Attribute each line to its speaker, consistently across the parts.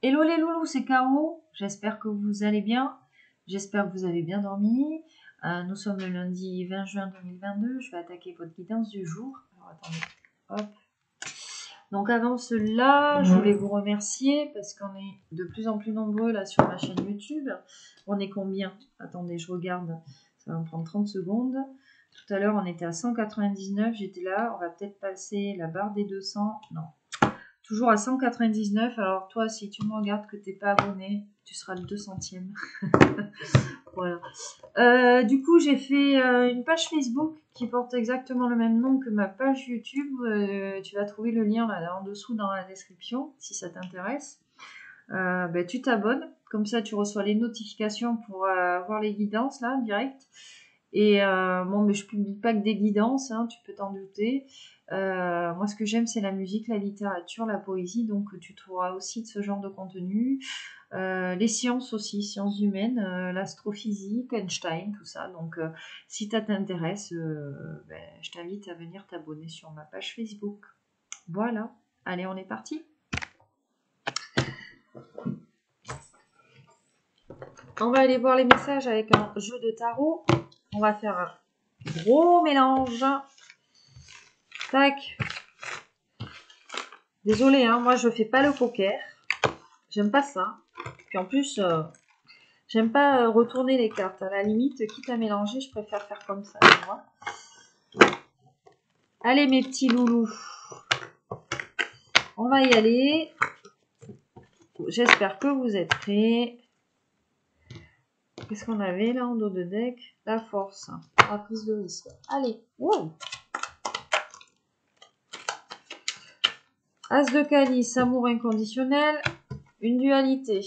Speaker 1: Hello les loulous, c'est Caro. J'espère que vous allez bien. J'espère que vous avez bien dormi. Nous sommes le lundi 20 juin 2022. Je vais attaquer votre guidance du jour. Alors attendez. Hop. Donc avant cela, je voulais vous remercier parce qu'on est de plus en plus nombreux là sur ma chaîne YouTube. On est combien? Attendez, je regarde. Ça va me prendre 30 secondes. Tout à l'heure, on était à 199. J'étais là. On va peut-être passer la barre des 200. Non. Toujours à 199. Alors toi, si tu me regardes que tu n'es pas abonné, tu seras le 200e. Voilà. Du coup, j'ai fait une page Facebook qui porte exactement le même nom que ma page YouTube. Tu vas trouver le lien là en dessous dans la description si ça t'intéresse. Tu t'abonnes. Comme ça, tu reçois les notifications pour voir les guidances là, direct. Et mais je publie pas que des guidances, hein, tu peux t'en douter. Moi, ce que j'aime, c'est la musique, la littérature, la poésie. Donc, tu trouveras aussi de ce genre de contenu. Les sciences aussi, sciences humaines, l'astrophysique, Einstein, tout ça. Donc, si ça t'intéresse, je t'invite à venir t'abonner sur ma page Facebook. Voilà. Allez, on est parti. On va aller voir les messages avec un jeu de tarot. On va faire un gros mélange. Tac. Désolée, hein, moi je fais pas le poker. J'aime pas ça. Puis en plus, j'aime pas retourner les cartes. À la limite, quitte à mélanger, je préfère faire comme ça. Tu vois. Allez mes petits loulous. On va y aller. J'espère que vous êtes prêts. Qu'est-ce qu'on avait là en dos de deck? La force. La prise de risque. Allez. Wow. As de calice, amour inconditionnel. Une dualité.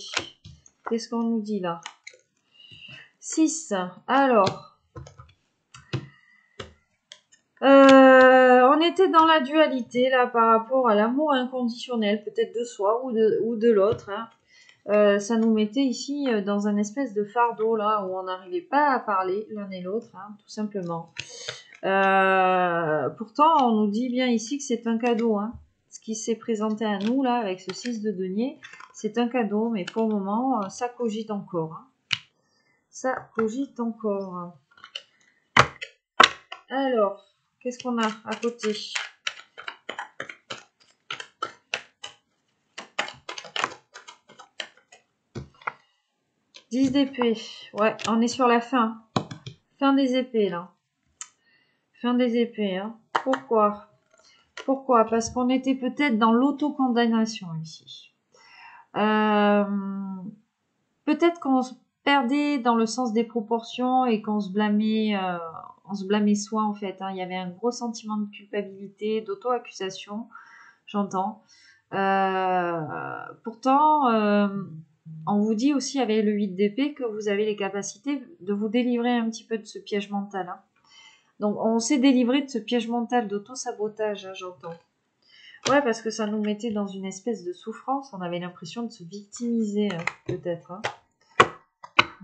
Speaker 1: Qu'est-ce qu'on nous dit là? 6. Alors. On était dans la dualité là par rapport à l'amour inconditionnel, peut-être de soi ou de l'autre. Hein. Ça nous mettait ici dans un espèce de fardeau là où on n'arrivait pas à parler l'un et l'autre, hein, tout simplement. Pourtant, on nous dit bien ici que c'est un cadeau. Hein. Ce qui s'est présenté à nous là avec ce 6 de denier, c'est un cadeau, mais pour le moment, ça cogite encore. Hein. Ça cogite encore. Alors, qu'est-ce qu'on a à côté? 10 d'épée. Ouais, on est sur la fin. Fin des épées, là. Fin des épées, hein. Pourquoi? Pourquoi? Parce qu'on était peut-être dans l'autocondamnation ici. Peut-être qu'on se perdait dans le sens des proportions et qu'on se blâmait, soi, en fait. Hein. Il y avait un gros sentiment de culpabilité, d'auto-accusation, j'entends. Pourtant, on vous dit aussi avec le 8 d'épée que vous avez les capacités de vous délivrer un petit peu de ce piège mental. Hein. Donc on s'est délivré de ce piège mental d'auto-sabotage, hein, j'entends. Ouais, parce que ça nous mettait dans une espèce de souffrance. On avait l'impression de se victimiser, peut-être. Hein.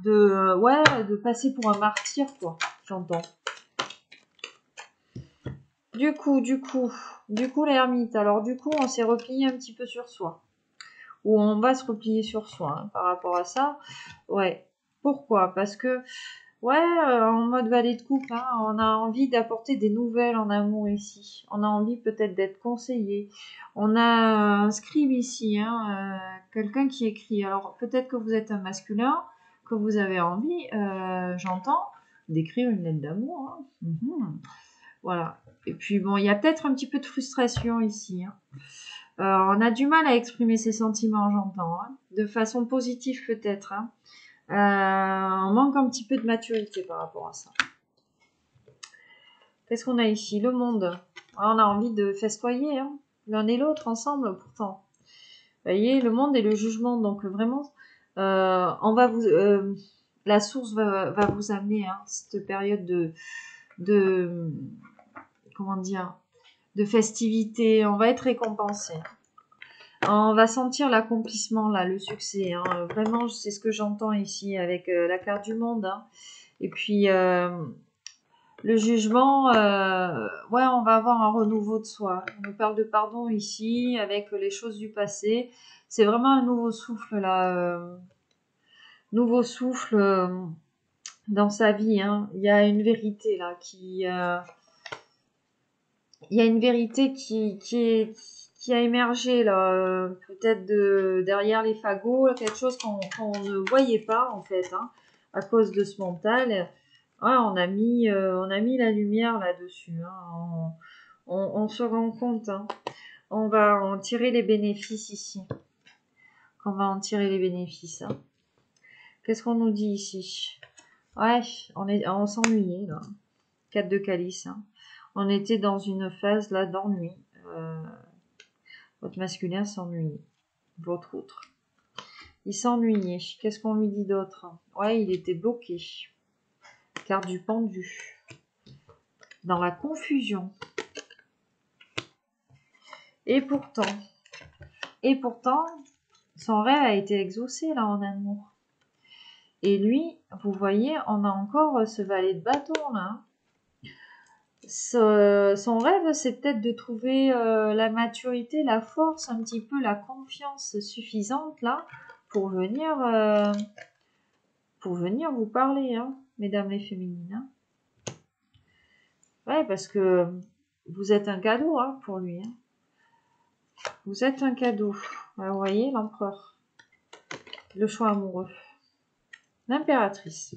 Speaker 1: De passer pour un martyr, quoi, j'entends. Du coup, l'ermite. Alors du coup, on s'est replié un petit peu sur soi. Ou on va se replier sur soi hein, par rapport à ça. Ouais. Pourquoi? Parce que, ouais, en mode valet de coupe, hein, on a envie d'apporter des nouvelles en amour ici. On a envie peut-être d'être conseillé. On a un scribe ici, hein, quelqu'un qui écrit. Alors peut-être que vous êtes un masculin, que vous avez envie, j'entends, d'écrire une lettre d'amour. Hein. Voilà. Et puis bon, il y a peut-être un petit peu de frustration ici. Hein. On a du mal à exprimer ses sentiments, j'entends, hein, de façon positive peut-être. Hein. On manque un petit peu de maturité par rapport à ça. Qu'est-ce qu'on a ici? Le monde. On a envie de festoyer, hein, l'un et l'autre ensemble pourtant. Vous voyez, le monde et le jugement, donc vraiment, on va vous, la source va vous amener hein, cette période de comment dire, de festivité. On va être récompensé. On va sentir l'accomplissement là, le succès. Hein. Vraiment, c'est ce que j'entends ici avec la carte du monde. Hein. Et puis, Le jugement, ouais, on va avoir un renouveau de soi. On nous parle de pardon ici, avec les choses du passé. C'est vraiment un nouveau souffle, là. Nouveau souffle dans sa vie. Hein. Il y a une vérité, là, il y a une vérité qui a émergé, là. Peut-être derrière les fagots, quelque chose qu'on ne voyait pas, en fait, hein, à cause de ce mental. Ouais, on a mis la lumière là-dessus. Hein. On se rend compte. Hein. On va en tirer les bénéfices ici. On va en tirer les bénéfices. Hein. Qu'est-ce qu'on nous dit ici? Ouais, on s'ennuyait là. 4 de calice. Hein. On était dans une phase là d'ennui. Votre masculin s'ennuyait. Votre autre. Il s'ennuyait. Qu'est-ce qu'on lui dit d'autre? Ouais, il était bloqué. Carte du pendu. Dans la confusion. Et pourtant, son rêve a été exaucé là en amour. Et lui, vous voyez, on a encore ce valet de bâton là. Son rêve, c'est peut-être de trouver la maturité, la force, un petit peu la confiance suffisante là pour venir vous parler, hein, mesdames les féminines. Hein. Ouais, parce que vous êtes un cadeau hein, pour lui. Hein. Vous êtes un cadeau. Vous voyez, l'empereur. Le choix amoureux. L'impératrice.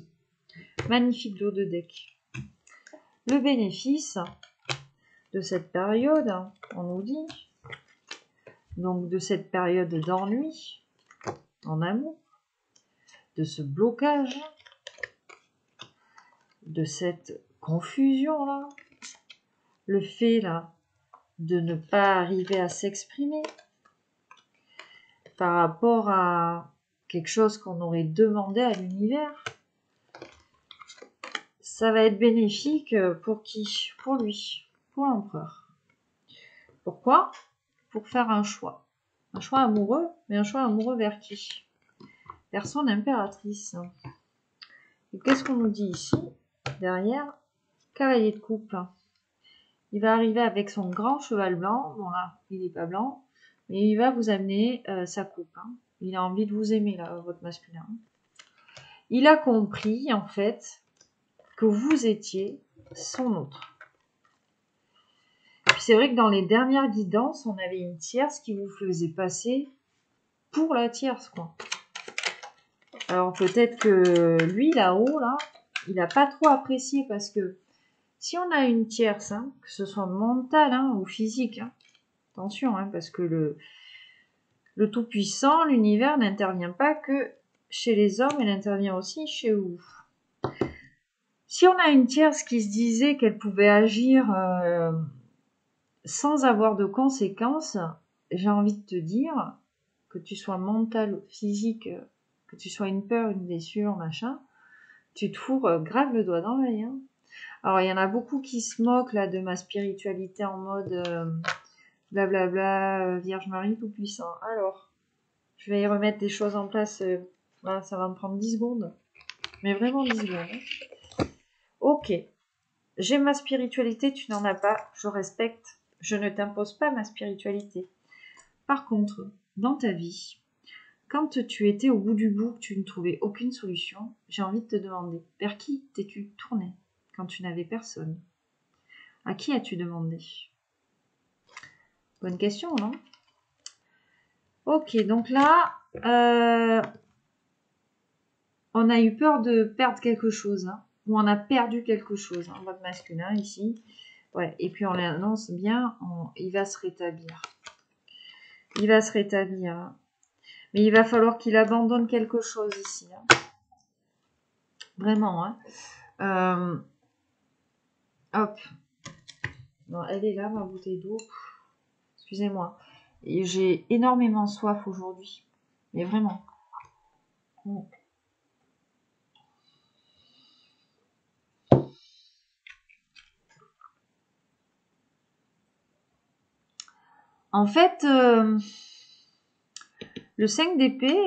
Speaker 1: Magnifique lot de deck. Le bénéfice de cette période, on nous dit, donc de cette période d'ennui, en amour, de ce blocage, de cette confusion là, le fait là de ne pas arriver à s'exprimer par rapport à quelque chose qu'on aurait demandé à l'univers, ça va être bénéfique pour qui? Pour lui, pour l'empereur. Pourquoi? Pour faire un choix. Un choix amoureux, mais un choix amoureux vers qui? Vers son impératrice. Et qu'est-ce qu'on nous dit ici? Derrière, cavalier de coupe. Il va arriver avec son grand cheval blanc. Bon là, il n'est pas blanc. Mais il va vous amener sa coupe. Hein. Il a envie de vous aimer, là, votre masculin. Il a compris, en fait, que vous étiez son autre. Puis c'est vrai que dans les dernières guidances, on avait une tierce qui vous faisait passer pour la tierce, quoi. Alors peut-être que lui, là-haut, là, il n'a pas trop apprécié parce que si on a une tierce, hein, que ce soit mentale hein, ou physique, hein, attention, hein, parce que le Tout-Puissant, l'univers n'intervient pas que chez les hommes, il intervient aussi chez vous. Si on a une tierce qui se disait qu'elle pouvait agir sans avoir de conséquences, j'ai envie de te dire, que tu sois mental ou physique, que tu sois une peur, une blessure, machin, tu te fourres grave le doigt dans l'œil. Hein. Alors, il y en a beaucoup qui se moquent là de ma spiritualité en mode blablabla, Vierge Marie Tout-Puissant. Alors, je vais y remettre des choses en place. Là, ça va me prendre 10 secondes. Mais vraiment 10 secondes. Hein. Ok. J'ai ma spiritualité, tu n'en as pas. Je respecte. Je ne t'impose pas ma spiritualité. Par contre, dans ta vie, quand tu étais au bout du bout, que tu ne trouvais aucune solution, j'ai envie de te demander, vers qui t'es-tu tourné quand tu n'avais personne? À qui as-tu demandé? Bonne question, non? Ok, donc là, on a eu peur de perdre quelque chose, hein, ou on a perdu quelque chose, hein, votre masculin ici. Ouais, et puis on l'annonce bien, il va se rétablir. Il va se rétablir. Hein. Mais il va falloir qu'il abandonne quelque chose ici. Hein. Vraiment. Hein. Hop. Non, elle est là, ma bouteille d'eau. Excusez-moi. J'ai énormément soif aujourd'hui. Mais vraiment. En fait, le 5 d'épée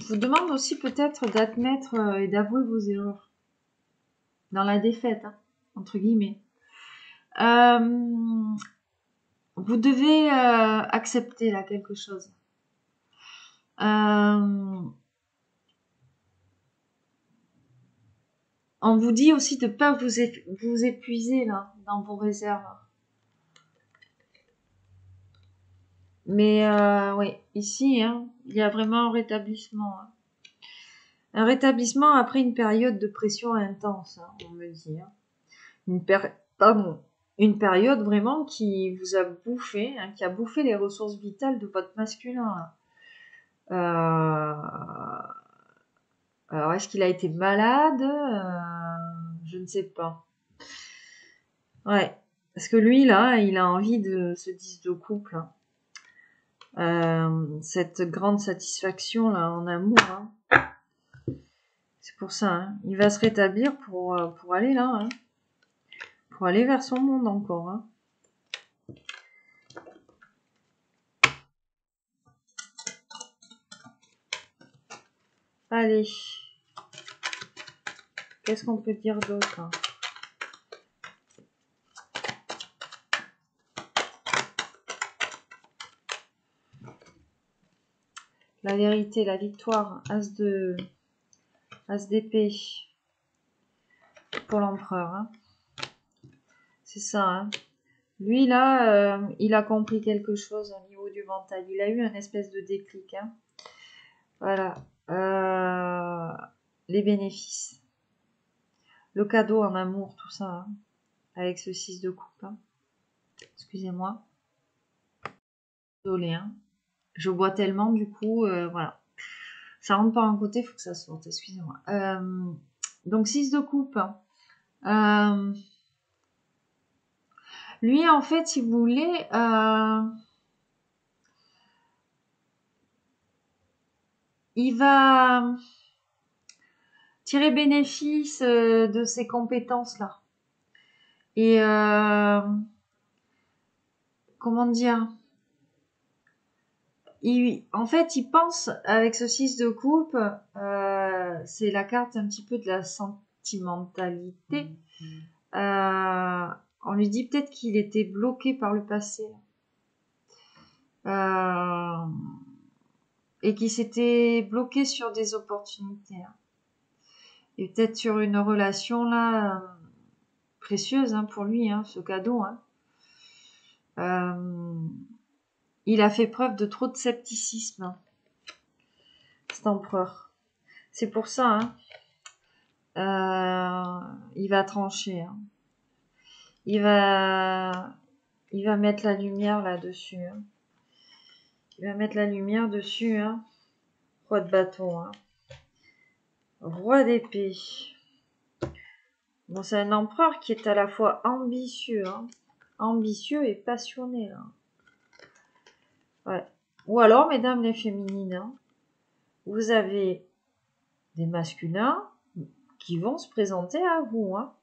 Speaker 1: vous demande aussi peut-être d'admettre et d'avouer vos erreurs. dans la défaite, hein, entre guillemets. Vous devez accepter là quelque chose. On vous dit aussi de ne pas vous épuiser là dans vos réserves. Mais oui, ici, hein, il y a vraiment un rétablissement. Hein. Un rétablissement après une période de pression intense, hein, on me dit. Hein. Une période vraiment qui vous a bouffé, hein, qui a bouffé les ressources vitales de votre masculin. Alors, est-ce qu'il a été malade? Je ne sais pas. Ouais, parce que lui, là, il a envie de ce 10 de couple. Hein. Cette grande satisfaction, là, en amour. Hein. C'est pour ça, hein. Il va se rétablir pour aller là. Hein. Pour aller vers son monde encore. Hein. Allez. Qu'est-ce qu'on peut dire d'autre hein? La vérité, la victoire, As d'épée pour l'empereur. Hein. C'est ça. Hein. Lui, là, il a compris quelque chose au niveau du mental. Il a eu un espèce de déclic. Hein. Voilà. Les bénéfices. Le cadeau en amour, tout ça. Hein. Avec ce 6 de coupe. Hein. Excusez-moi. Désolée. Hein. Je bois tellement, du coup, voilà. Ça rentre par un côté, il faut que ça sorte. Excusez-moi. Donc, 6 de coupe. Lui, en fait, si vous voulez, il va tirer bénéfice de ses compétences-là. Et comment dire en fait, il pense, avec ce 6 de coupe, c'est la carte un petit peu de la sentimentalité. On lui dit peut-être qu'il était bloqué par le passé. Et qu'il s'était bloqué sur des opportunités. Hein. Et peut-être sur une relation là précieuse hein, pour lui, hein, ce cadeau. Hein. Il a fait preuve de trop de scepticisme, hein, cet empereur. C'est pour ça, hein, il va trancher. Hein. Il va mettre la lumière là-dessus. Hein. Il va mettre la lumière dessus. Hein. Roi de bâton. Hein. Roi d'épée. Bon, c'est un empereur qui est à la fois ambitieux, hein, ambitieux et passionné. Là. Ouais. Ou alors, mesdames les féminines, hein, vous avez des masculins qui vont se présenter à vous. Hein.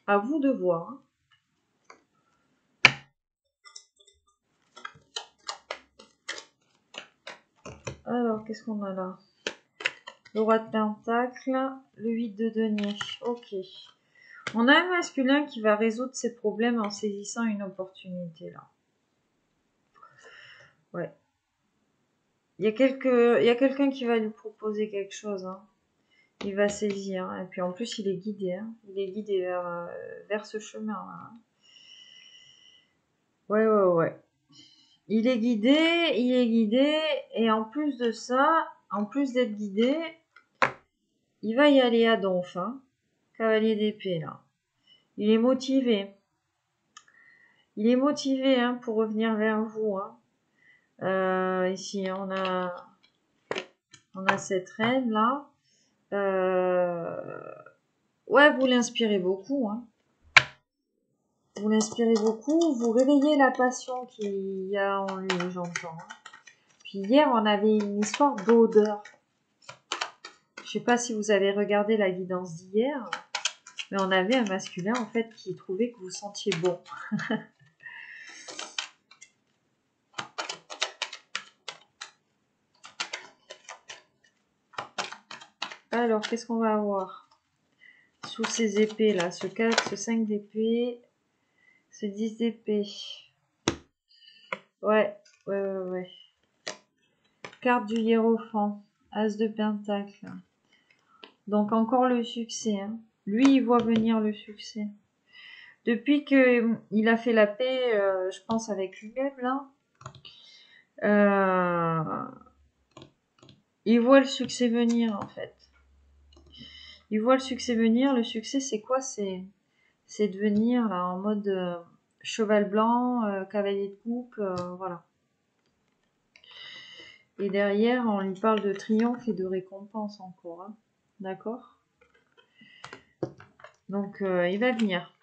Speaker 1: À vous de voir. Hein. Alors, qu'est-ce qu'on a là? Le roi de pentacle, le 8 de denier. Ok. On a un masculin qui va résoudre ses problèmes en saisissant une opportunité là. Ouais. Il y a quelqu'un qui va lui proposer quelque chose. Hein. Il va saisir. Et puis en plus, il est guidé. Hein. Il est guidé vers ce chemin-là. Ouais. Il est guidé. Et en plus de ça, en plus d'être guidé, il va y aller à donf. Hein. Cavalier d'épée, là. Il est motivé. Hein, pour revenir vers vous. Hein. Ici, on a cette reine, là. Ouais, vous l'inspirez beaucoup. Hein. Vous l'inspirez beaucoup. Vous réveillez la passion qu'il y a en lui, j'entends. Hein. Puis hier, on avait une histoire d'odeur. Je sais pas si vous avez regardé la guidance d'hier, mais on avait un masculin, en fait, qui trouvait que vous sentiez bon. Alors, qu'est-ce qu'on va avoir? sous ces épées là, ce 4, ce 5 d'épée, ce 10 d'épée. Ouais. Carte du hiérophant, As de pentacle. Donc encore le succès. Hein. Lui, il voit venir le succès. Depuis qu'il a fait la paix, je pense, avec lui-même, là, il voit le succès venir, en fait. Il voit le succès venir. Le succès, c'est quoi? C'est de venir, là, en mode cheval blanc, cavalier de coupe, voilà. Et derrière, on lui parle de triomphe et de récompense encore. Hein. D'accord? Donc, il va venir.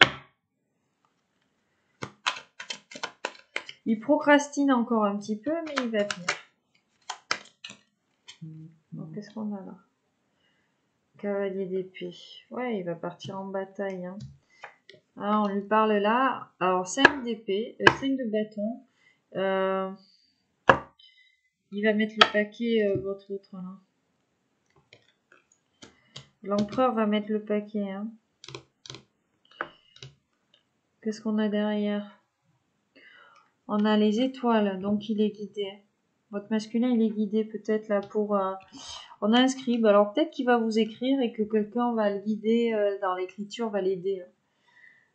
Speaker 1: Il procrastine encore un petit peu, mais il va venir. Donc, qu'est-ce qu'on a là? Cavalier d'épée. Ouais, il va partir en bataille. Hein. Ah, on lui parle là. Alors, 5 d'épée, 5 de bâton. Il va mettre le paquet, votre autre là. L'empereur va mettre le paquet. Hein. Qu'est-ce qu'on a derrière? On a les étoiles, donc il est guidé. Votre masculin, il est guidé peut-être là pour... on a un scribe, alors peut-être qu'il va vous écrire et que quelqu'un va le guider dans l'écriture, va l'aider.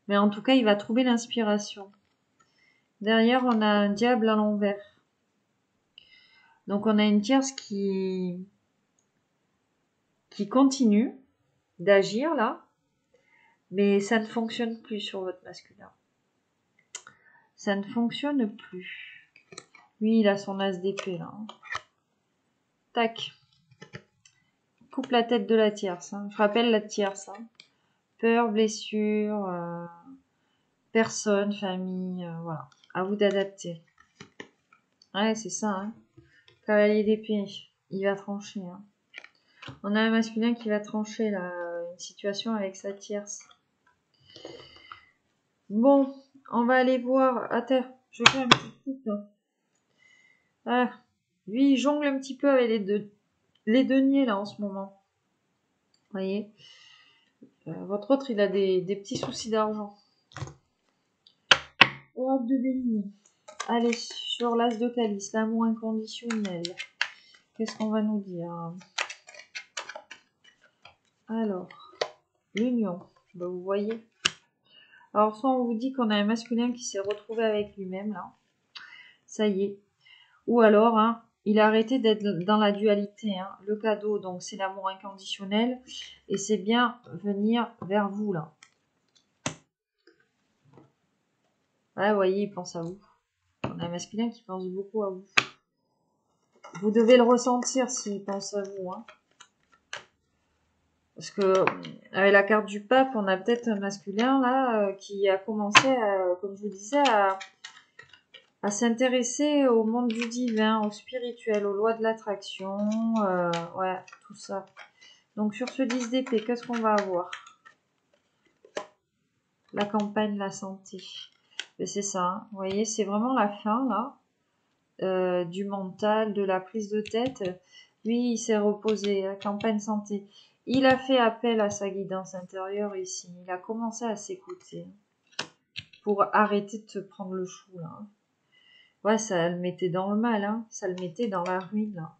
Speaker 1: Mais en tout cas, il va trouver l'inspiration. Derrière, on a un diable à l'envers. Donc on a une tierce qui continue d'agir là, mais ça ne fonctionne plus sur votre masculin. Ça ne fonctionne plus. Lui, il a son as d'épée là. Tac. Coupe la tête de la tierce. Hein. Je rappelle la tierce. Hein. Peur, blessure, personne, famille, voilà. À vous d'adapter. Ouais, c'est ça. Hein. Cavalier d'épée, il va trancher. Hein. On a un masculin qui va trancher là, une situation avec sa tierce. Bon, on va aller voir. À terre, je fais un petit coup. Ah, lui, il jongle un petit peu avec les deniers là en ce moment. Vous voyez, votre autre, il a des petits soucis d'argent. Hop de béni. Allez, sur l'as de calice, l'amour inconditionnel. Qu'est-ce qu'on va nous dire? Alors, l'union. Ben, vous voyez. Alors, soit on vous dit qu'on a un masculin qui s'est retrouvé avec lui-même, là. Ça y est. Ou alors, hein, il a arrêté d'être dans la dualité. Hein. Le cadeau, donc, c'est l'amour inconditionnel. Et c'est bien venir vers vous, là. Ouais, vous voyez, il pense à vous. On a un masculin qui pense beaucoup à vous. Vous devez le ressentir s'il pense à vous. Hein. Parce que avec la carte du pape, on a peut-être un masculin là qui a commencé, comme je vous disais, à s'intéresser au monde du divin, au spirituel, aux lois de l'attraction, ouais, tout ça. Donc sur ce 10 d'épée, qu'est-ce qu'on va avoir? La campagne, la santé. C'est ça, hein. Vous voyez, c'est vraiment la fin là, du mental, de la prise de tête. Lui, il s'est reposé, la campagne santé. Il a fait appel à sa guidance intérieure ici. Il a commencé à s'écouter pour arrêter de te prendre le chou là. Ouais, ça le mettait dans le mal, hein. Ça le mettait dans la ruine, là.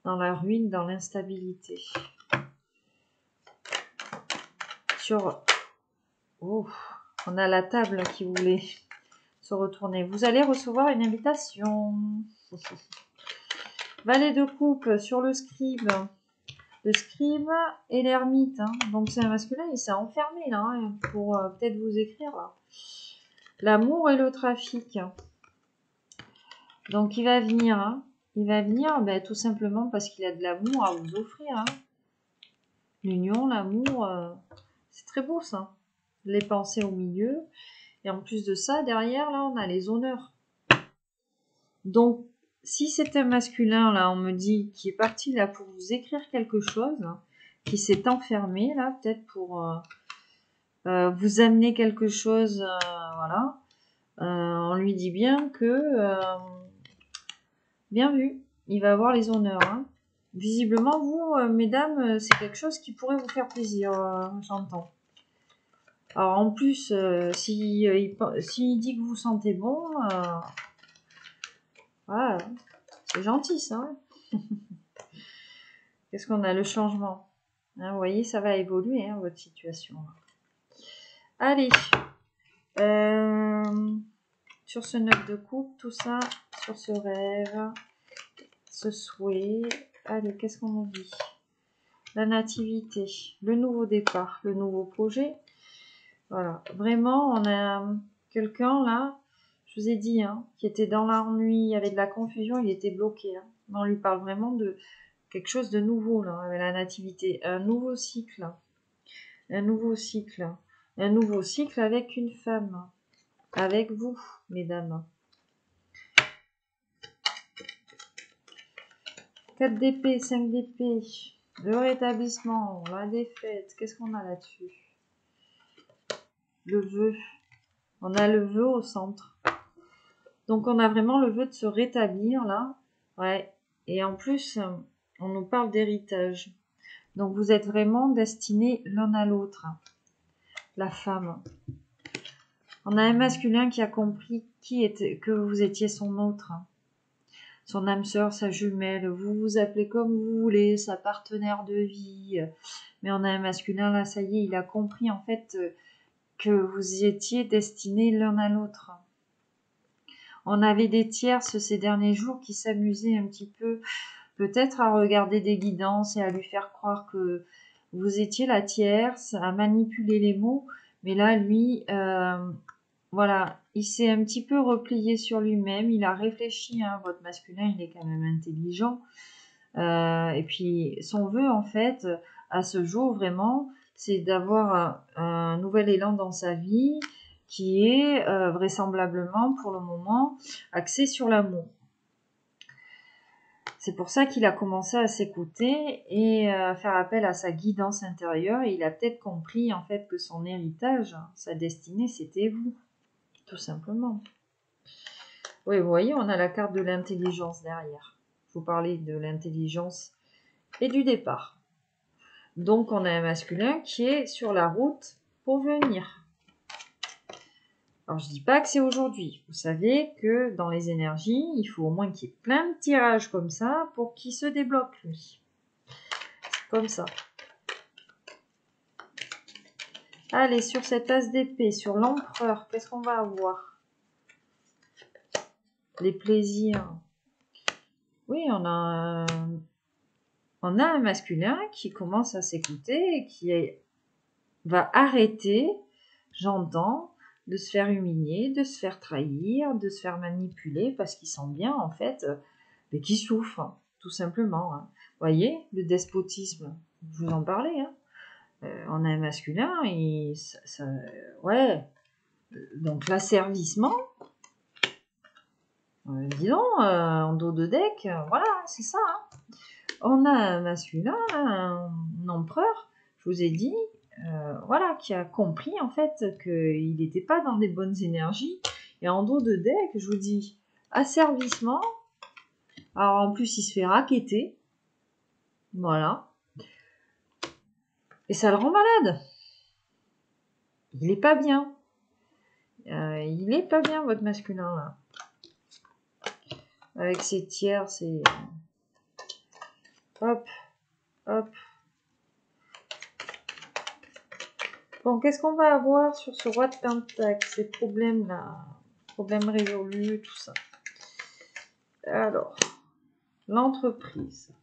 Speaker 1: Dans la ruine, dans l'instabilité. Oh, on a la table qui voulait se retourner. Vous allez recevoir une invitation. Valet de coupe sur le scribe. Le scribe et l'ermite. Hein. Donc c'est un masculin, il s'est enfermé là hein, pour peut-être vous écrire là. L'amour et le trafic. Donc il va venir. Hein. Il va venir ben, tout simplement parce qu'il a de l'amour à vous offrir. Hein. L'union, l'amour, c'est très beau ça. Les pensées au milieu. Et en plus de ça, derrière là, on a les honneurs. Donc si c'est un masculin là, on me dit qui est parti là pour vous écrire quelque chose. Hein, qui s'est enfermé là, peut-être pour vous amener quelque chose, voilà. On lui dit bien que, bien vu, il va avoir les honneurs. Hein. Visiblement, vous, mesdames, c'est quelque chose qui pourrait vous faire plaisir, j'entends. Alors en plus, s'il dit que vous sentez bon, voilà, c'est gentil ça. Qu'est-ce qu'on a? Le changement. Hein, vous voyez, ça va évoluer, hein, votre situation. Allez. Sur ce 9 de coupe, tout ça, sur ce rêve, ce souhait. Allez, qu'est-ce qu'on nous dit? La nativité, le nouveau départ, le nouveau projet. Voilà, vraiment, on a quelqu'un là, je vous ai dit, hein, qui était dans l'ennui, avec de la confusion, il était bloqué. Hein. On lui parle vraiment de quelque chose de nouveau là, avec la nativité, un nouveau cycle, un nouveau cycle, un nouveau cycle avec une femme, avec vous, mesdames. 4 d'épée, 5 d'épée, le rétablissement, la défaite, qu'est-ce qu'on a là-dessus? Le vœu. On a le vœu au centre. Donc on a vraiment le vœu de se rétablir là. Ouais. Et en plus, on nous parle d'héritage. Donc vous êtes vraiment destinés l'un à l'autre. La femme. On a un masculin qui a compris que vous étiez son autre. Son âme sœur, sa jumelle, vous vous appelez comme vous voulez, sa partenaire de vie. Mais on a un masculin, là, ça y est, il a compris en fait que vous étiez destinés l'un à l'autre. On avait des tierces ces derniers jours qui s'amusaient un petit peu, peut-être à regarder des guidances et à lui faire croire que vous étiez la tierce, à manipuler les mots. Mais là, lui, voilà, il s'est un petit peu replié sur lui-même, il a réfléchi, hein, votre masculin, il est quand même intelligent. Et puis, son vœu, en fait, à ce jour, vraiment, c'est d'avoir un nouvel élan dans sa vie qui est vraisemblablement, pour le moment, axé sur l'amour. C'est pour ça qu'il a commencé à s'écouter et à faire appel à sa guidance intérieure. Et il a peut-être compris, en fait, que son héritage, sa destinée, c'était vous. Tout simplement. Oui, vous voyez, on a la carte de l'intelligence derrière. Je vous parlais de l'intelligence et du départ. Donc, on a un masculin qui est sur la route pour venir. Alors, je ne dis pas que c'est aujourd'hui. Vous savez que dans les énergies, il faut au moins qu'il y ait plein de tirages comme ça pour qu'il se débloque, lui. C'est comme ça. Allez, sur cet as d'épée, sur l'empereur, qu'est-ce qu'on va avoir? Les plaisirs. Oui, on a un masculin qui commence à s'écouter et qui va arrêter, j'entends, de se faire humilier, de se faire trahir, de se faire manipuler parce qu'il sent bien, en fait, mais qu'il souffre, tout simplement. Hein. Vous voyez, le despotisme, je vous en parlais, hein. On a un masculin et ouais, donc l'asservissement, dis donc, en dos de deck, voilà, c'est ça. Hein. On a un masculin, un empereur, je vous ai dit, voilà, qui a compris en fait qu'il n'était pas dans des bonnes énergies. Et en dos de deck, je vous dis, asservissement. Alors en plus, il se fait racketter. Voilà. Et ça le rend malade. Il est pas bien. Il est pas bien, votre masculin, là. Avec ses tiers, ses... Hop, hop. Bon, qu'est-ce qu'on va avoir sur ce roi de pentacle? Ces problèmes-là. Problèmes résolus, tout ça. Alors, l'entreprise.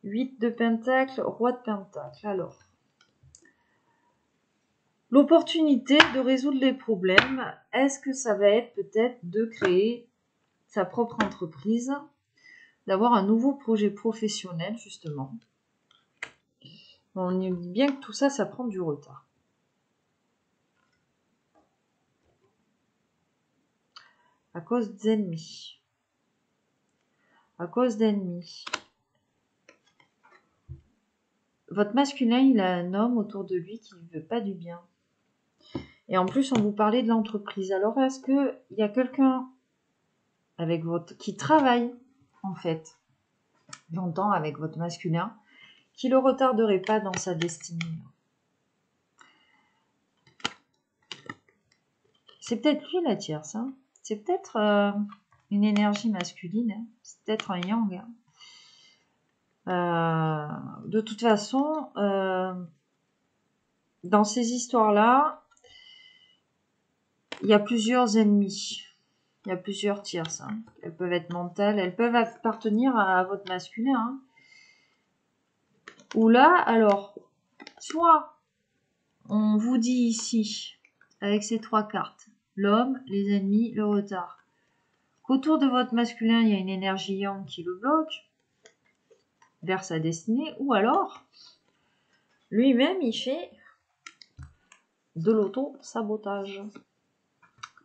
Speaker 1: 8 de pentacle, roi de pentacle. Alors, l'opportunité de résoudre les problèmes, est-ce que ça va être peut-être de créer sa propre entreprise, d'avoir un nouveau projet professionnel, justement. On dit bien que tout ça, ça prend du retard. À cause d'ennemis. À cause d'ennemis. Votre masculin, il a un homme autour de lui qui ne veut pas du bien. Et en plus, on vous parlait de l'entreprise. Alors, est-ce qu'il y a quelqu'un avec qui travaille, en fait, j'entends, avec votre masculin, qui le retarderait pas dans sa destinée? C'est peut-être lui la tierce. Hein. C'est peut-être une énergie masculine. Hein. C'est peut-être un yang. Hein. De toute façon, dans ces histoires-là, il y a plusieurs ennemis. Il y a plusieurs tierces. Hein. Elles peuvent être mentales. Elles peuvent appartenir à votre masculin. Hein. Ou là, alors, soit on vous dit ici, avec ces 3 cartes, l'homme, les ennemis, le retard, qu'autour de votre masculin, il y a une énergie yang qui le bloque vers sa destinée, ou alors, lui-même, il fait de l'auto-sabotage.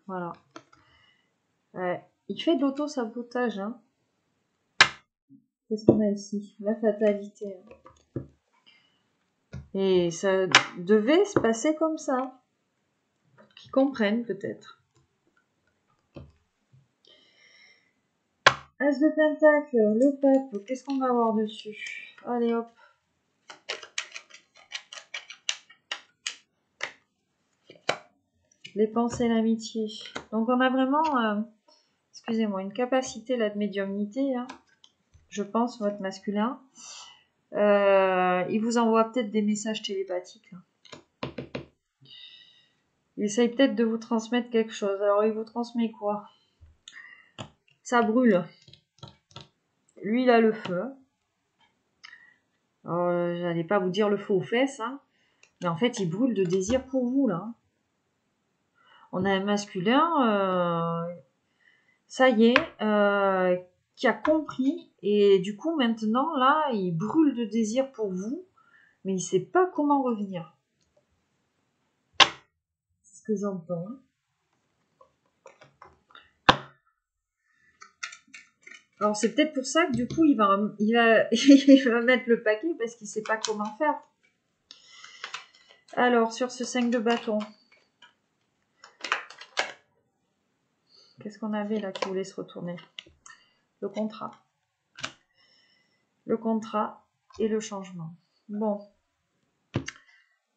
Speaker 1: Voilà. Il fait de l'auto-sabotage. Hein. Qu'est-ce qu'on a ici? La fatalité. Et ça devait se passer comme ça. Qu'ils comprennent peut-être. As de pentacle, le pape, qu'est-ce qu'on va avoir dessus? Allez hop. Les pensées, l'amitié. Donc on a vraiment, excusez-moi, une capacité là de médiumnité, hein, je pense, votre masculin. Il vous envoie peut-être des messages télépathiques. Là. Il essaye peut-être de vous transmettre quelque chose. Alors il vous transmet quoi? Ça brûle. Lui, il a le feu. Alors, j'allais pas vous dire le feu aux fesses, hein, mais en fait, il brûle de désir pour vous, là. On a un masculin, ça y est, qui a compris, et du coup, maintenant, là, il brûle de désir pour vous, mais il sait pas comment revenir. C'est ce que j'entends. Alors, c'est peut-être pour ça que, du coup, il va mettre le paquet, parce qu'il sait pas comment faire. Alors, sur ce 5 de bâton, qu'est-ce qu'on avait là qui voulait se retourner? Le contrat. Le contrat et le changement. Bon.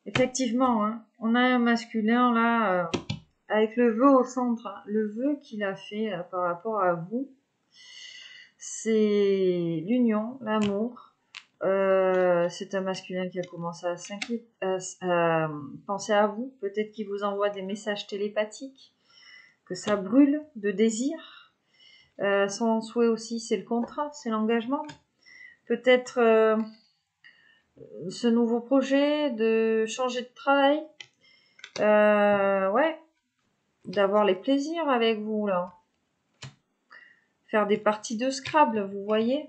Speaker 1: Effectivement, hein, on a un masculin là, avec le vœu au centre. Hein. Le vœu qu'il a fait par rapport à vous, c'est l'union, l'amour. C'est un masculin qui a commencé à penser à vous. Peut-être qu'il vous envoie des messages télépathiques, que ça brûle de désir. Son souhait aussi, c'est le contrat, c'est l'engagement. Peut-être ce nouveau projet de changer de travail. Ouais, d'avoir les plaisirs avec vous, là. Faire des parties de Scrabble, vous voyez.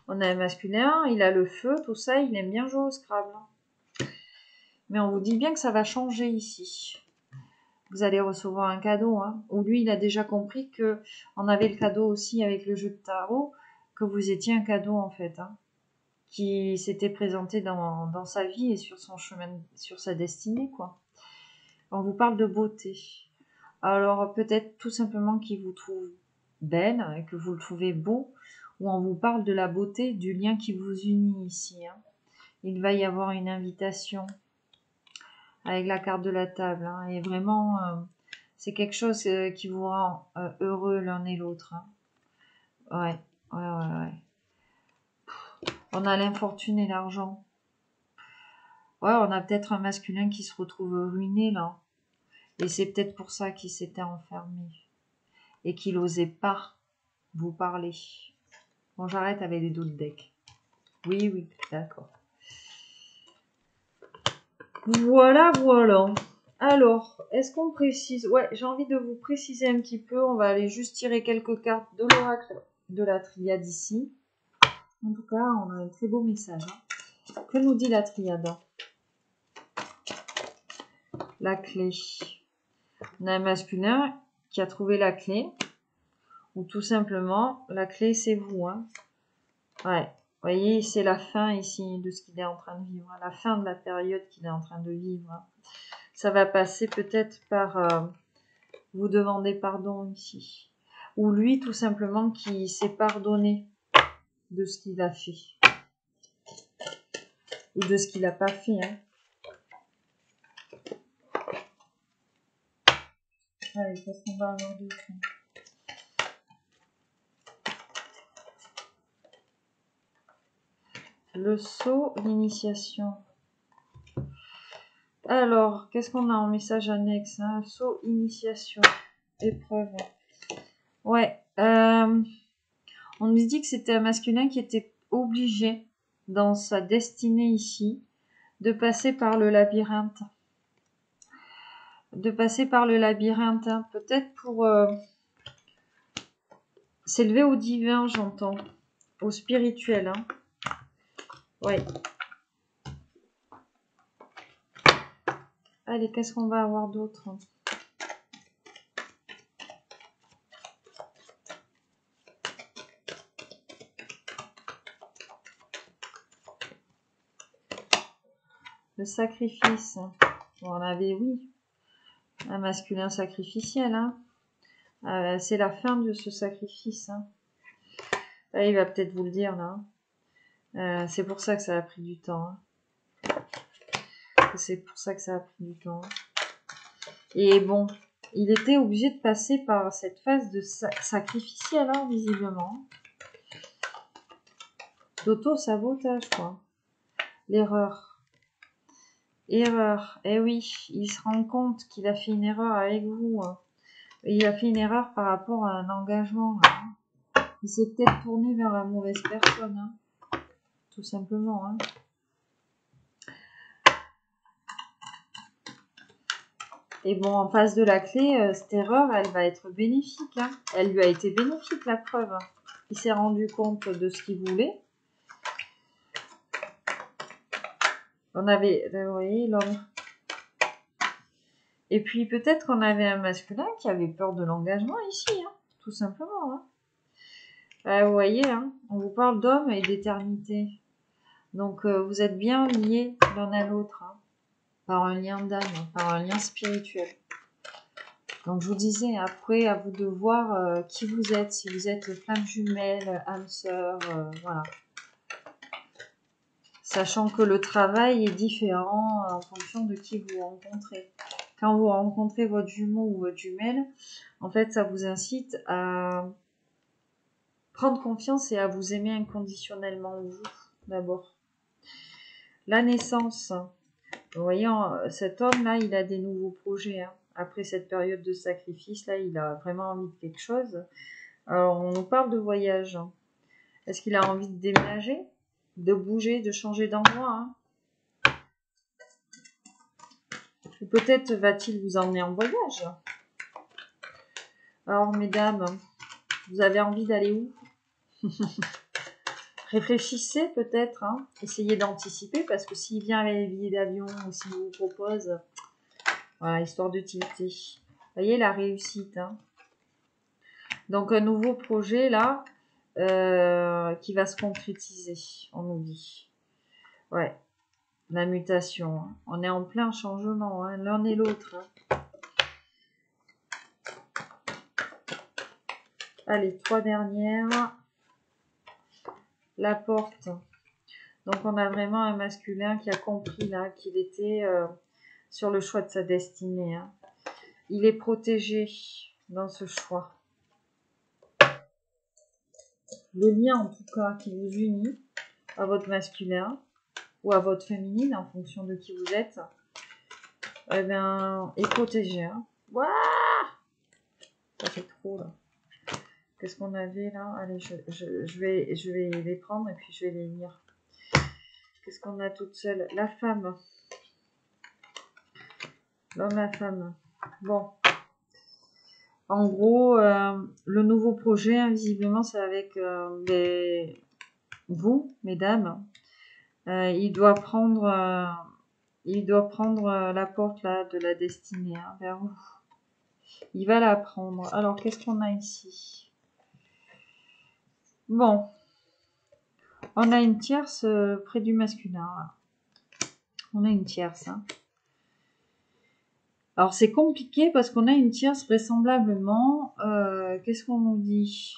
Speaker 1: On a un masculin, il a le feu, tout ça, il aime bien jouer au Scrabble. Mais on vous dit bien que ça va changer ici. Vous allez recevoir un cadeau, hein. Ou lui, il a déjà compris que on avait le cadeau aussi avec le jeu de tarot, que vous étiez un cadeau, en fait, hein, qui s'était présenté dans sa vie et sur son chemin, sur sa destinée, quoi. On vous parle de beauté. Alors peut-être tout simplement qu'il vous trouve belle et que vous le trouvez beau, ou on vous parle de la beauté du lien qui vous unit ici. Hein. Il va y avoir une invitation avec la carte de la table. Hein, et vraiment, c'est quelque chose qui vous rend heureux l'un et l'autre. Hein. Ouais. On a l'infortune et l'argent. Ouais, on a peut-être un masculin qui se retrouve ruiné là. Et c'est peut-être pour ça qu'il s'était enfermé. Et qu'il n'osait pas vous parler. Bon, j'arrête avec les d'autres decks. Oui, d'accord. Voilà. Alors, est-ce qu'on précise? Ouais, j'ai envie de vous préciser un petit peu. On va aller juste tirer quelques cartes de l'oracle de la triade ici. En tout cas, on a un très beau message. Hein. Que nous dit la triade? La clé. On a un masculin qui a trouvé la clé. Ou tout simplement, la clé, c'est vous. Hein. Ouais. Vous voyez, c'est la fin ici de ce qu'il est en train de vivre. La fin de la période qu'il est en train de vivre. Ça va passer peut-être par vous demander pardon ici. Ou lui, tout simplement, qui s'est pardonné de ce qu'il a fait. Ou de ce qu'il n'a pas fait. Hein. Allez, qu'est-ce qu'on va avoir d'autre? Le saut, l'initiation. Alors, qu'est-ce qu'on a en message annexe, hein? Saut, initiation, épreuve. Ouais. On nous dit que c'était un masculin qui était obligé, dans sa destinée ici, de passer par le labyrinthe. Hein. Peut-être pour s'élever au divin, j'entends. Au spirituel, hein. Ouais. Allez, qu'est-ce qu'on va avoir d'autre? Le sacrifice. Bon, on avait, oui, un masculin sacrificiel, hein. C'est la fin de ce sacrifice, hein. Là, il va peut-être vous le dire, là. C'est pour ça que ça a pris du temps, hein. C'est pour ça que ça a pris du temps. Et bon, il était obligé de passer par cette phase de sacrificielle, hein, visiblement. D'auto-sabotage, quoi. L'erreur. Erreur. Eh oui, il se rend compte qu'il a fait une erreur avec vous, hein. Il a fait une erreur par rapport à un engagement, hein. Il s'est peut-être tourné vers la mauvaise personne, hein. Tout simplement, hein. Et bon, en face de la clé, cette erreur, elle va être bénéfique, hein. Elle lui a été bénéfique, la preuve, hein. Il s'est rendu compte de ce qu'il voulait. On avait, vous voyez, l'homme. Et puis peut-être qu'on avait un masculin qui avait peur de l'engagement ici, hein, tout simplement, hein. Vous voyez, hein, on vous parle d'homme et d'éternité. Donc vous êtes bien liés l'un à l'autre, hein, par un lien d'âme, par un lien spirituel. Donc je vous disais, après, à vous de voir qui vous êtes, si vous êtes flamme jumelle, âme sœur, voilà. Sachant que le travail est différent en fonction de qui vous rencontrez. Quand vous rencontrez votre jumeau ou votre jumelle, en fait, ça vous incite à prendre confiance et à vous aimer inconditionnellement, vous, d'abord. La naissance. Vous voyez, cet homme-là, il a des nouveaux projets, hein. Après cette période de sacrifice, là, il a vraiment envie de quelque chose. Alors, on nous parle de voyage. Est-ce qu'il a envie de déménager, de bouger, de changer d'endroit, hein? Ou peut-être va-t-il vous emmener en voyage? Alors, mesdames, vous avez envie d'aller où? Réfléchissez peut-être, hein. Essayez d'anticiper, parce que s'il vient avec les billets d'avion ou s'il vous propose, voilà, histoire de tilter. Vous voyez la réussite, hein. Donc un nouveau projet là, qui va se concrétiser, on nous dit. Ouais, la mutation, hein. On est en plein changement, hein, l'un et l'autre, hein. Allez, 3 dernières. La porte. Donc on a vraiment un masculin qui a compris là qu'il était sur le choix de sa destinée, hein. Il est protégé dans ce choix. Le lien en tout cas qui vous unit à votre masculin ou à votre féminine en fonction de qui vous êtes, eh bien, est protégé, hein. Waouh, ça fait trop là. Qu'est-ce qu'on avait là? Allez, je vais les prendre et puis je vais les lire. Qu'est-ce qu'on a toute seule? La femme. L'homme, la femme. Bon. En gros, le nouveau projet, hein, visiblement, c'est avec vous, mesdames. Il doit prendre la porte là de la destinée, hein, vers vous. Il va la prendre. Alors, qu'est-ce qu'on a ici? Bon. On a une tierce près du masculin. Là. On a une tierce, hein. Alors c'est compliqué parce qu'on a une tierce vraisemblablement. Qu'est-ce qu'on nous dit?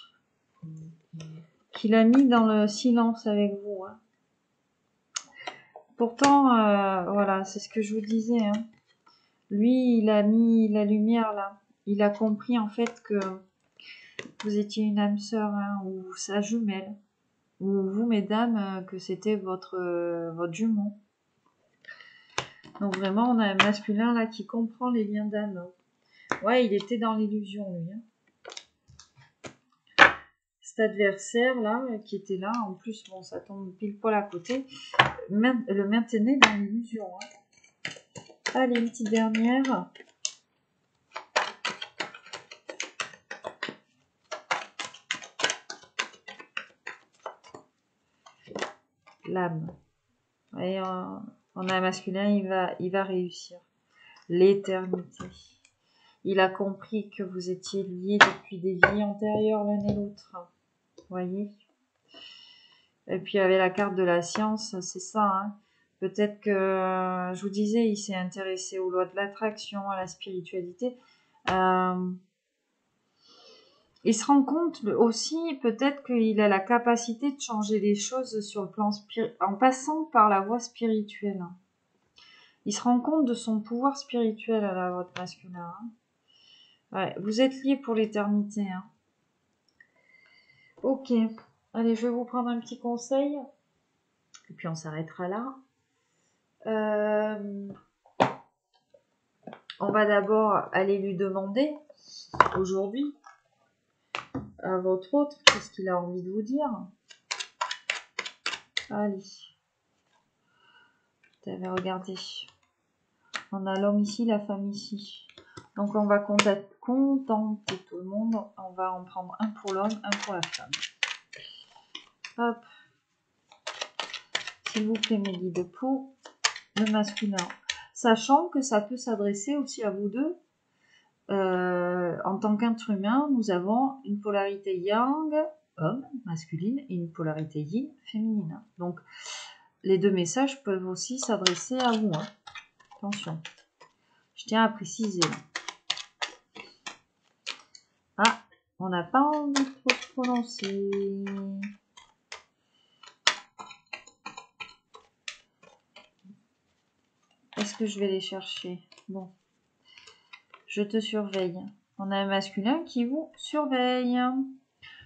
Speaker 1: Qu'il a mis dans le silence avec vous, hein. Pourtant, voilà, c'est ce que je vous disais, hein. Lui, il a mis la lumière là. il a compris en fait que vous étiez une âme sœur, hein, ou sa jumelle. Ou vous, mesdames, que c'était votre jumeau. Donc vraiment, on a un masculin là qui comprend les liens d'âme. Ouais, il était dans l'illusion, lui. Hein. Cet adversaire là, qui était là, en plus, bon, ça tombe pile poil à côté, le maintenait dans l'illusion. Hein. Allez, une petite dernière. L'âme. Et on a un masculin, il va réussir. L'éternité. Il a compris que vous étiez liés depuis des vies antérieures l'un et l'autre. Voyez. Et puis, il y avait la carte de la science, c'est ça. Hein. Peut-être que, je vous disais, il s'est intéressé aux lois de l'attraction, à la spiritualité. Il se rend compte aussi, peut-être qu'il a la capacité de changer les choses sur le plan en passant par la voie spirituelle. Il se rend compte de son pouvoir spirituel à la votre masculin. Hein. Ouais, vous êtes liés pour l'éternité. Hein. Ok. Allez, je vais vous prendre un petit conseil. Et puis on s'arrêtera là. On va d'abord aller lui demander, aujourd'hui, à votre autre, qu'est-ce qu'il a envie de vous dire. Allez. Regardez. On a l'homme ici, la femme ici. Donc on va contenter tout le monde. On va en prendre un pour l'homme, un pour la femme. Hop. S'il vous plaît, mes guides, pour le masculin. Sachant que ça peut s'adresser aussi à vous deux. En tant qu'être humain, nous avons une polarité yang, homme, masculine, et une polarité yin, féminine. Donc, les deux messages peuvent aussi s'adresser à vous. Hein. Attention. Je tiens à préciser. Ah, on n'a pas envie de trop se prononcer. Est-ce que je vais les chercher? Bon. Je te surveille. On a un masculin qui vous surveille.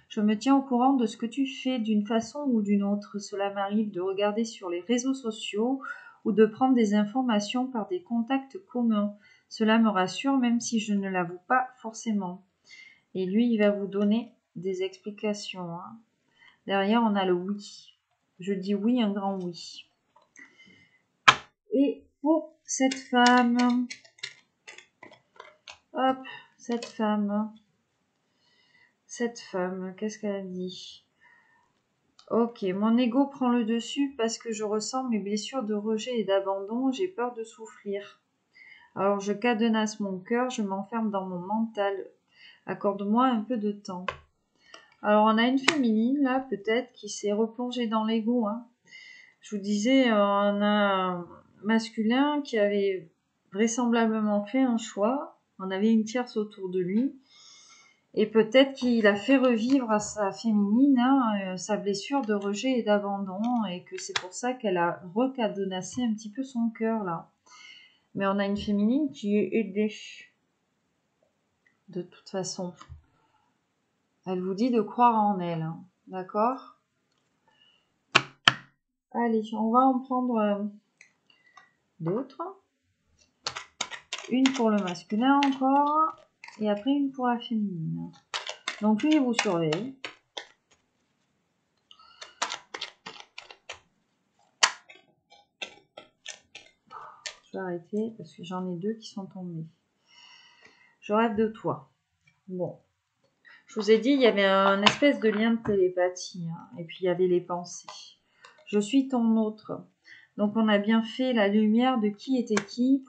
Speaker 1: Je me tiens au courant de ce que tu fais d'une façon ou d'une autre. Cela m'arrive de regarder sur les réseaux sociaux ou de prendre des informations par des contacts communs. Cela me rassure même si je ne l'avoue pas forcément. Et lui, il va vous donner des explications. Hein. Derrière, on a le oui. Je dis oui, un grand oui. Et pour cette femme, hop, cette femme, qu'est-ce qu'elle a dit? Ok, mon ego prend le dessus parce que je ressens mes blessures de rejet et d'abandon, j'ai peur de souffrir. Alors je cadenasse mon cœur, je m'enferme dans mon mental. Accorde-moi un peu de temps. Alors on a une féminine là, peut-être, qui s'est replongée dans l'ego. Hein. Je vous disais, on a un masculin qui avait vraisemblablement fait un choix. On avait une tierce autour de lui. Et peut-être qu'il a fait revivre à sa féminine sa blessure de rejet et d'abandon. Et que c'est pour ça qu'elle a recadenassé un petit peu son cœur là. Mais on a une féminine qui est aidée. De toute façon. Elle vous dit de croire en elle. Hein. D'accord ? Allez, on va en prendre d'autres. Une pour le masculin encore. Et après une pour la féminine. Donc lui, il vous surveille. Je vais arrêter parce que j'en ai deux qui sont tombés. Je rêve de toi. Bon. Je vous ai dit, il y avait un espèce de lien de télépathie. Hein, et puis, il y avait les pensées. Je suis ton autre. Donc, on a bien fait la lumière de qui était qui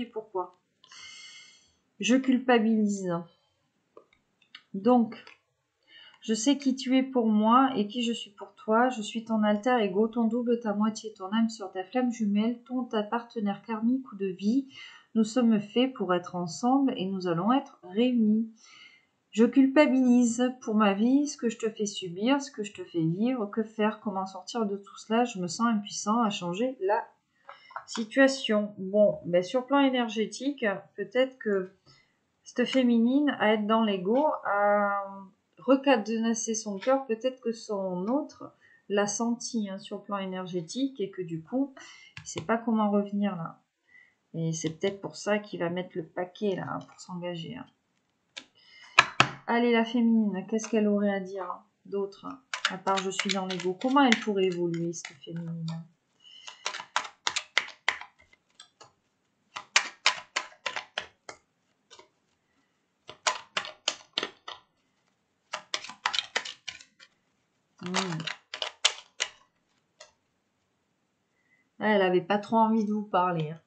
Speaker 1: et pourquoi. Je culpabilise. Donc, je sais qui tu es pour moi et qui je suis pour toi. Je suis ton alter ego, ton double, ta moitié, ton âme sœur, ta flamme jumelle, ta partenaire karmique ou de vie. Nous sommes faits pour être ensemble et nous allons être réunis. Je culpabilise pour ma vie, ce que je te fais subir, ce que je te fais vivre, que faire, comment sortir de tout cela. Je me sens impuissant à changer la situation. Bon, ben sur plan énergétique, peut-être que cette féminine à être dans l'ego, à recadenasser son cœur. Peut-être que son autre l'a senti hein, sur le plan énergétique et que du coup, il ne sait pas comment revenir là. Et c'est peut-être pour ça qu'il va mettre le paquet là pour s'engager. Hein. Allez, la féminine, qu'est-ce qu'elle aurait à dire hein, d'autre hein, à part je suis dans l'ego? Comment elle pourrait évoluer, cette féminine? Elle n'avait pas trop envie de vous parler. Hein.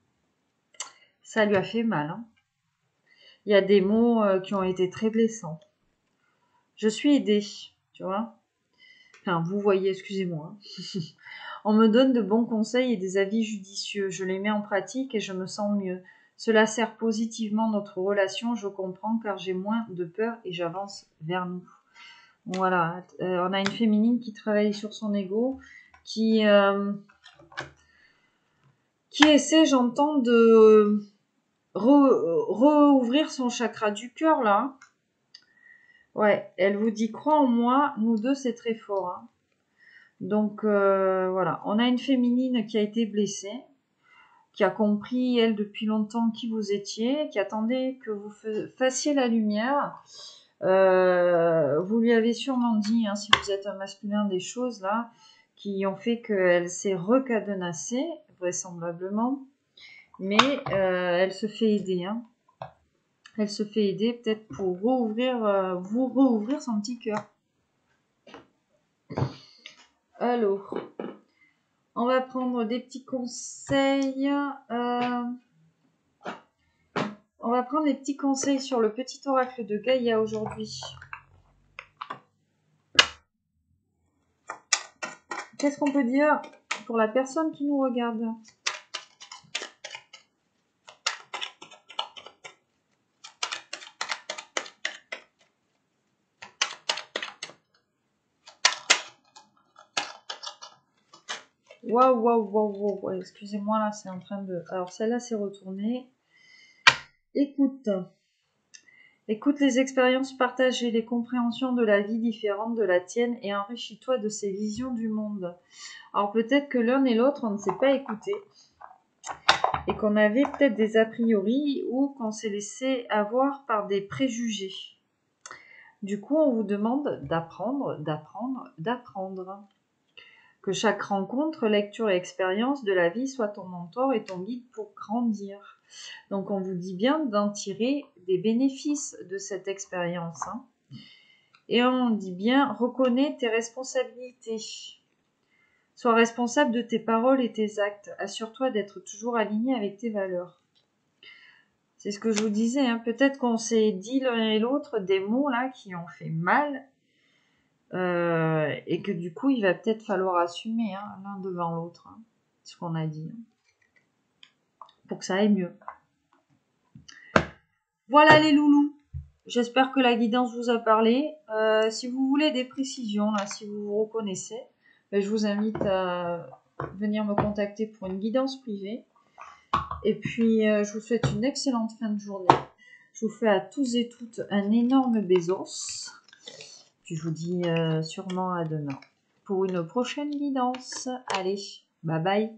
Speaker 1: Ça lui a fait mal. Hein. Il y a des mots qui ont été très blessants. Je suis aidée, tu vois. Enfin, vous voyez, excusez-moi. On me donne de bons conseils et des avis judicieux. Je les mets en pratique et je me sens mieux. Cela sert positivement notre relation, je comprends, car j'ai moins de peur et j'avance vers nous. Voilà, on a une féminine qui travaille sur son ego, qui essaie, j'entends, de rouvrir son chakra du cœur, là. Ouais, elle vous dit, crois en moi, nous deux, c'est très fort. Hein. Donc, voilà, on a une féminine qui a été blessée, qui a compris, elle, depuis longtemps qui vous étiez, qui attendait que vous fassiez la lumière. Vous lui avez sûrement dit, hein, si vous êtes un masculin, des choses, là, qui ont fait qu'elle s'est recadenassée, vraisemblablement. Mais elle se fait aider, hein. Elle se fait aider peut-être pour vous rouvrir son petit cœur. Alors, on va prendre des petits conseils. On va prendre les petits conseils sur le petit oracle de Gaïa aujourd'hui. Qu'est-ce qu'on peut dire pour la personne qui nous regarde ? Waouh, excusez-moi, là, c'est en train de... Alors, celle-là, c'est retournée. Écoute les expériences partagées, les compréhensions de la vie différentes de la tienne et enrichis-toi de ces visions du monde. Alors, peut-être que l'un et l'autre, on ne s'est pas écouté et qu'on avait peut-être des a priori ou qu'on s'est laissé avoir par des préjugés. Du coup, on vous demande d'apprendre. Que chaque rencontre, lecture et expérience de la vie soit ton mentor et ton guide pour grandir. Donc on vous dit bien d'en tirer des bénéfices de cette expérience. Hein. Et on dit bien, reconnais tes responsabilités. Sois responsable de tes paroles et tes actes. Assure-toi d'être toujours aligné avec tes valeurs. C'est ce que je vous disais. Hein. Peut-être qu'on s'est dit l'un et l'autre des mots là qui ont fait mal. Et que du coup, il va peut-être falloir assumer hein, l'un devant l'autre, hein, ce qu'on a dit, hein, pour que ça aille mieux. Voilà les loulous. J'espère que la guidance vous a parlé. Si vous voulez des précisions, là, si vous vous reconnaissez, ben, je vous invite à venir me contacter pour une guidance privée. Et puis, je vous souhaite une excellente fin de journée. Je vous fais à tous et toutes un énorme bésos. Puis je vous dis sûrement à demain pour une prochaine guidance. Allez, bye bye.